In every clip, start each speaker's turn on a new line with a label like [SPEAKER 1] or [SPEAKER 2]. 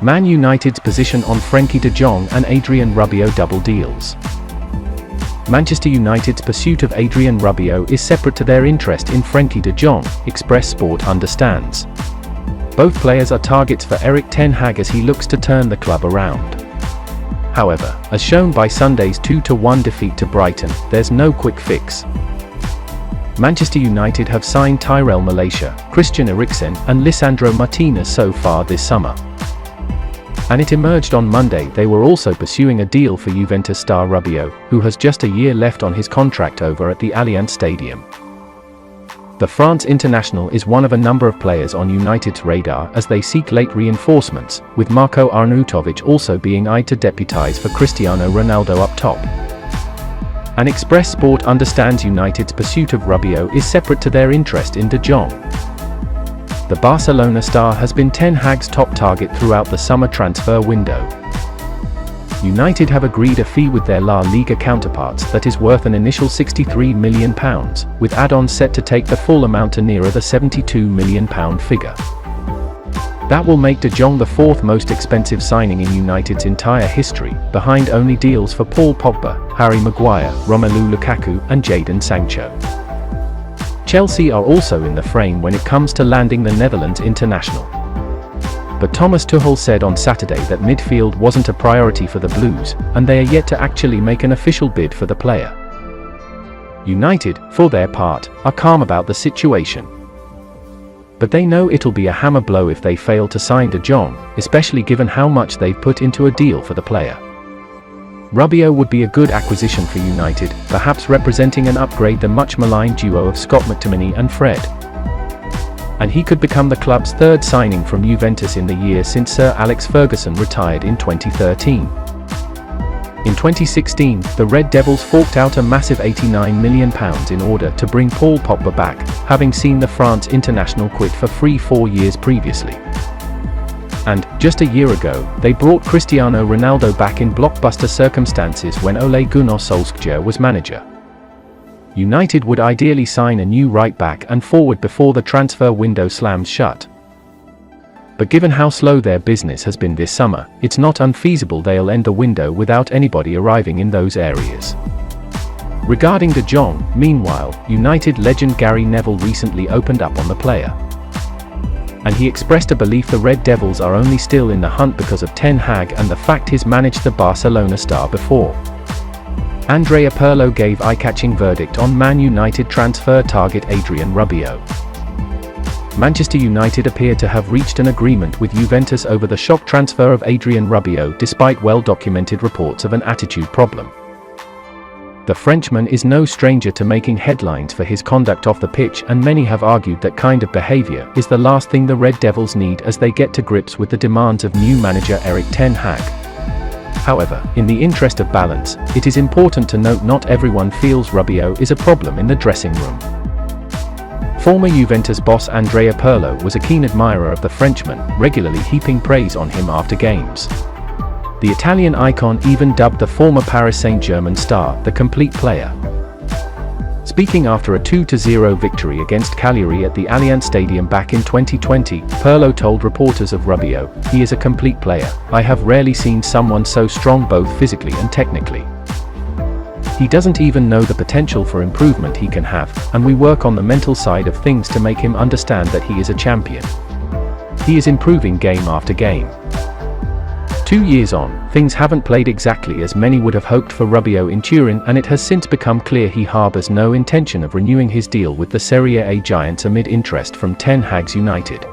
[SPEAKER 1] Man United's position on Frenkie de Jong and Adrien Rabiot double deals. Manchester United's pursuit of Adrien Rabiot is separate to their interest in Frenkie de Jong, Express Sport understands. Both players are targets for Erik ten Hag as he looks to turn the club around. However, as shown by Sunday's 2-1 defeat to Brighton, there's no quick fix. Manchester United have signed Tyrell Malacia, Christian Eriksen and Lisandro Martinez so far this summer. And it emerged on Monday they were also pursuing a deal for Juventus star Rabiot, who has just a year left on his contract over at the Allianz Stadium. The France international is one of a number of players on United's radar as they seek late reinforcements, with Marko Arnautovic also being eyed to deputise for Cristiano Ronaldo up top. And Express Sport understands United's pursuit of Rabiot is separate to their interest in de Jong. The Barcelona star has been ten Hag's top target throughout the summer transfer window. United have agreed a fee with their La Liga counterparts that is worth an initial £63 million, with add-ons set to take the full amount to nearer the £72 million figure. That will make de Jong the fourth most expensive signing in United's entire history, behind only deals for Paul Pogba, Harry Maguire, Romelu Lukaku and Jadon Sancho. Chelsea are also in the frame when it comes to landing the Netherlands international. But Thomas Tuchel said on Saturday that midfield wasn't a priority for the Blues, and they are yet to actually make an official bid for the player. United, for their part, are calm about the situation. But they know it'll be a hammer blow if they fail to sign de Jong, especially given how much they've put into a deal for the player. Rabiot would be a good acquisition for United, perhaps representing an upgrade the much-maligned duo of Scott McTominay and Fred. And he could become the club's third signing from Juventus in the year since Sir Alex Ferguson retired in 2013. In 2016, the Red Devils forked out a massive £89 million in order to bring Paul Pogba back, having seen the France international quit for free 4 years previously. And, just a year ago, they brought Cristiano Ronaldo back in blockbuster circumstances when Ole Gunnar Solskjaer was manager. United would ideally sign a new right-back and forward before the transfer window slams shut. But given how slow their business has been this summer, it's not unfeasible they'll end the window without anybody arriving in those areas. Regarding de Jong, meanwhile, United legend Gary Neville recently opened up on the player. And he expressed a belief the Red Devils are only still in the hunt because of Ten Hag and the fact he's managed the Barcelona star before. Andrea Pirlo gave eye-catching verdict on Man United transfer target Adrien Rabiot. Manchester United appear to have reached an agreement with Juventus over the shock transfer of Adrien Rabiot despite well-documented reports of an attitude problem. The Frenchman is no stranger to making headlines for his conduct off the pitch, and many have argued that kind of behavior is the last thing the Red Devils need as they get to grips with the demands of new manager Erik ten Hag. However, in the interest of balance, it is important to note not everyone feels Rabiot is a problem in the dressing room. Former Juventus boss Andrea Pirlo was a keen admirer of the Frenchman, regularly heaping praise on him after games. The Italian icon even dubbed the former Paris Saint-Germain star the complete player. Speaking after a 2-0 victory against Cagliari at the Allianz Stadium back in 2020, Pirlo told reporters of Rabiot, "He is a complete player. I have rarely seen someone so strong both physically and technically. He doesn't even know the potential for improvement he can have, and we work on the mental side of things to make him understand that he is a champion. He is improving game after game." 2 years on, things haven't played exactly as many would have hoped for Rabiot in Turin, and it has since become clear he harbours no intention of renewing his deal with the Serie A giants amid interest from Ten Hag's United.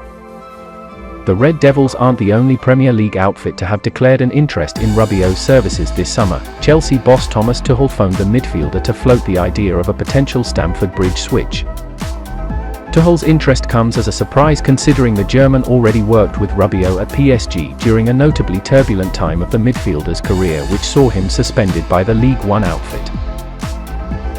[SPEAKER 1] The Red Devils aren't the only Premier League outfit to have declared an interest in Rabiot's services this summer. Chelsea boss Thomas Tuchel phoned the midfielder to float the idea of a potential Stamford Bridge switch. Tuchel's interest comes as a surprise considering the German already worked with Rabiot at PSG during a notably turbulent time of the midfielder's career, which saw him suspended by the League One outfit.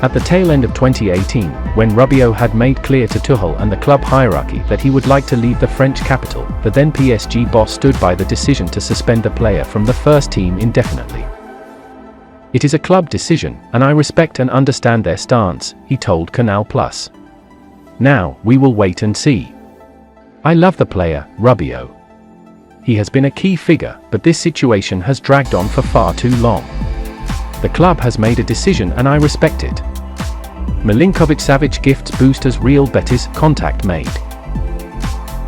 [SPEAKER 1] At the tail end of 2018, when Rabiot had made clear to Tuchel and the club hierarchy that he would like to leave the French capital, the then PSG boss stood by the decision to suspend the player from the first team indefinitely. "It is a club decision, and I respect and understand their stance," he told Canal+. "Now, we will wait and see. I love the player, Rabiot. He has been a key figure, but this situation has dragged on for far too long. The club has made a decision and I respect it. Milinkovic-Savic gifts boosters Real Betis, contact made.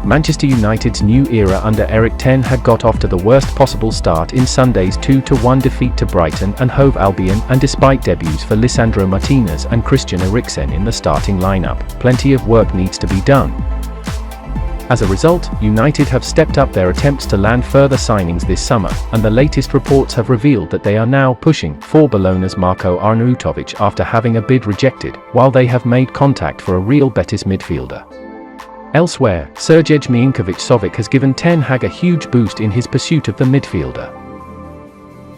[SPEAKER 1] Manchester United's new era under Erik ten Hag got off to the worst possible start in Sunday's 2-1 defeat to Brighton and Hove Albion, and despite debuts for Lisandro Martinez and Christian Eriksen in the starting lineup, plenty of work needs to be done. As a result, United have stepped up their attempts to land further signings this summer, and the latest reports have revealed that they are now pushing for Bologna's Marko Arnautovic after having a bid rejected, while they have made contact for a Real Betis midfielder. Elsewhere, Sergej Milinkovic-Savic has given ten Hag a huge boost in his pursuit of the midfielder.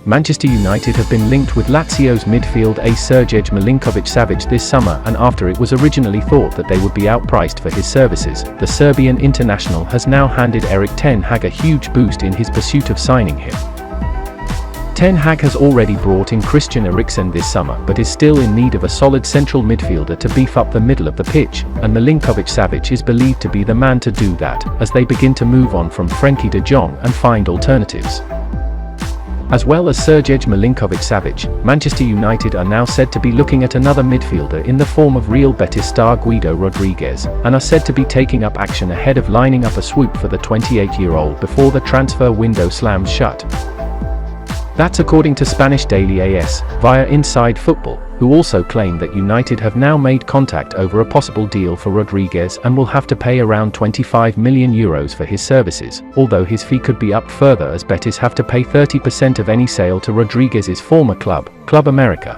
[SPEAKER 1] Manchester United have been linked with Lazio's midfield ace Sergej Milinkovic-Savic this summer, and after it was originally thought that they would be outpriced for his services, the Serbian international has now handed Erik ten Hag a huge boost in his pursuit of signing him. Ten Hag has already brought in Christian Eriksen this summer but is still in need of a solid central midfielder to beef up the middle of the pitch, and Milinkovic-Savic is believed to be the man to do that, as they begin to move on from Frenkie de Jong and find alternatives. As well as Sergej Milinkovic-Savic, Manchester United are now said to be looking at another midfielder in the form of Real Betis star Guido Rodriguez, and are said to be taking up action ahead of lining up a swoop for the 28-year-old before the transfer window slams shut. That's according to Spanish daily AS, via Inside Football, who also claim that United have now made contact over a possible deal for Rodriguez and will have to pay around €25 million for his services, although his fee could be upped further as Betis have to pay 30% of any sale to Rodriguez's former club, Club America.